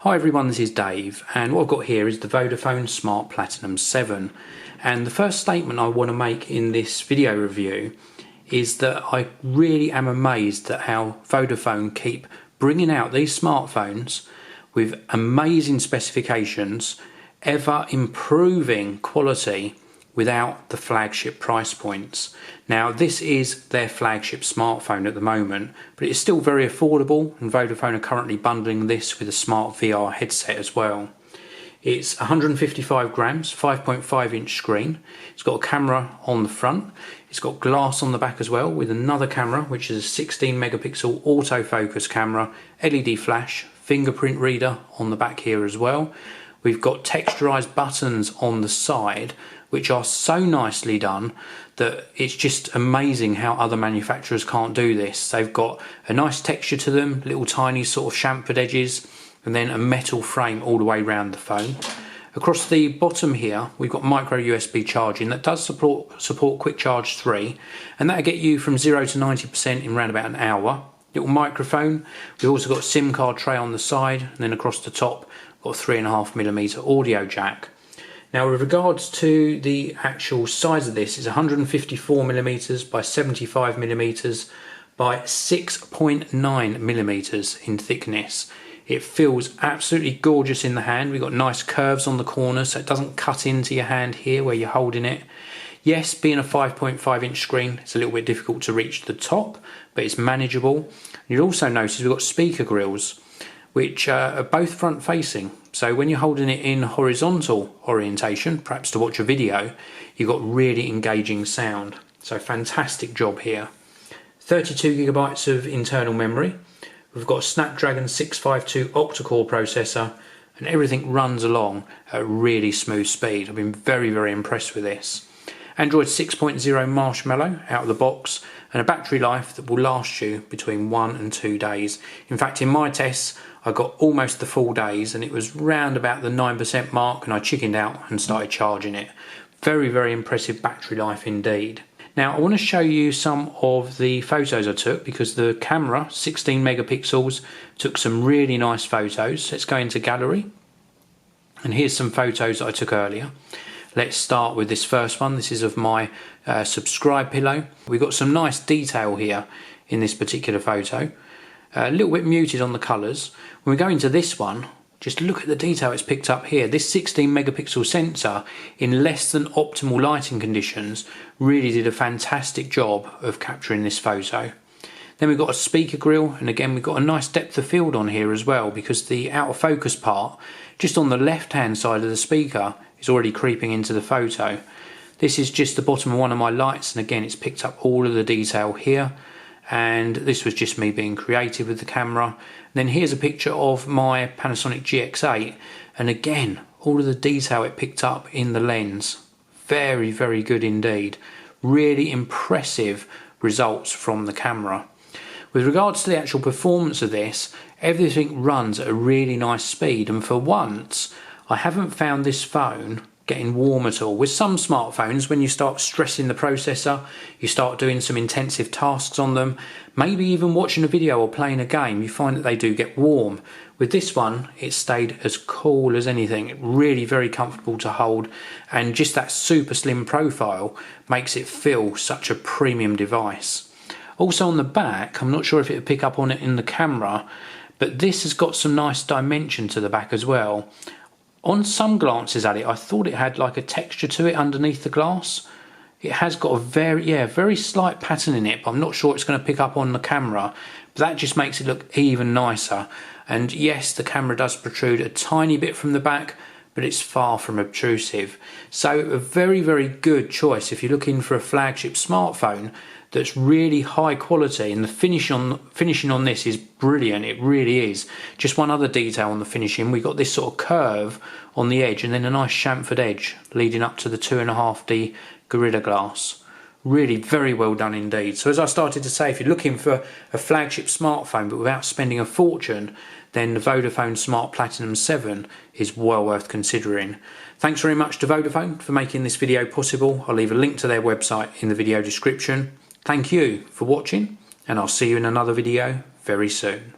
Hi everyone, this is Dave, and what I've got here is the Vodafone Smart Platinum 7. And the first statement I want to make in this video review is that I really am amazed at how Vodafone keep bringing out these smartphones with amazing specifications, ever improving quality without the flagship price points. Now this is their flagship smartphone at the moment, but it's still very affordable, and Vodafone are currently bundling this with a smart VR headset as well. It's 155 grams, 5.5 inch screen. It's got a camera on the front. It's got glass on the back as well, with another camera which is a 16 megapixel autofocus camera, LED flash, fingerprint reader on the back here as well. We've got texturized buttons on the side which are so nicely done that it's just amazing how other manufacturers can't do this. They've got a nice texture to them, little tiny sort of chamfered edges, and then a metal frame all the way around the phone. Across the bottom here we've got micro USB charging that does support Quick Charge 3, and that'll get you from 0 to 90% in around about an hour. Little microphone. We've also got a SIM card tray on the side, and then across the top got a 3.5mm audio jack. Now with regards to the actual size of this, it's 154mm by 75mm by 6.9mm in thickness. It feels absolutely gorgeous in the hand. We've got nice curves on the corners so it doesn't cut into your hand here where you're holding it. Yes, being a 5.5 inch screen, it's a little bit difficult to reach the top, but it's manageable. You'll also notice we've got speaker grills, which are both front facing. So when you're holding it in horizontal orientation, perhaps to watch a video, you've got really engaging sound. So fantastic job here. 32GB of internal memory. We've got a Snapdragon 652 octa-core processor, and everything runs along at a really smooth speed. I've been very impressed with this. Android 6.0 Marshmallow out of the box, and a battery life that will last you between 1 and 2 days. In fact, in my tests I got almost the full days, and it was round about the 9% mark, and I chickened out and started charging it. Very impressive battery life indeed. Now I want to show you some of the photos I took, because the camera, 16 megapixels, took some really nice photos. Let's go into gallery, and here's some photos that I took earlier. Let's start with this first one. This is of my subscribe pillow. We've got some nice detail here in this particular photo. A little bit muted on the colours. When we go into this one, just look at the detail it's picked up here. This 16 megapixel sensor in less than optimal lighting conditions really did a fantastic job of capturing this photo. Then we've got a speaker grill, and again we've got a nice depth of field on here as well, because the out of focus part just on the left hand side of the speaker is already creeping into the photo. This is just the bottom of one of my lights, and again it's picked up all of the detail here, and this was just me being creative with the camera. And then here's a picture of my Panasonic GX8, and again all of the detail it picked up in the lens. Very good indeed. Really impressive results from the camera. With regards to the actual performance of this, everything runs at a really nice speed, and for once I haven't found this phone getting warm at all. With some smartphones, when you start stressing the processor, you start doing some intensive tasks on them, maybe even watching a video or playing a game, you find that they do get warm. With this one, it stayed as cool as anything. Really very comfortable to hold, and just that super slim profile makes it feel such a premium device. Also on the back, I'm not sure if it would pick up on it in the camera, but this has got some nice dimension to the back as well. On some glances at it, I thought it had like a texture to it underneath the glass. It has got a very slight pattern in it, but I'm not sure it's going to pick up on the camera. But that just makes it look even nicer. And yes, the camera does protrude a tiny bit from the back, but it's far from obtrusive. So a very good choice if you're looking for a flagship smartphone that's really high quality, and the finishing on this is brilliant. It really is. Just one other detail on the finishing, we got this sort of curve on the edge, and then a nice chamfered edge leading up to the 2.5D Gorilla Glass. Really very well done indeed. So as I started to say, if you're looking for a flagship smartphone but without spending a fortune, then the Vodafone Smart Platinum 7 is well worth considering. Thanks very much to Vodafone for making this video possible. I'll leave a link to their website in the video description. Thank you for watching, and I'll see you in another video very soon.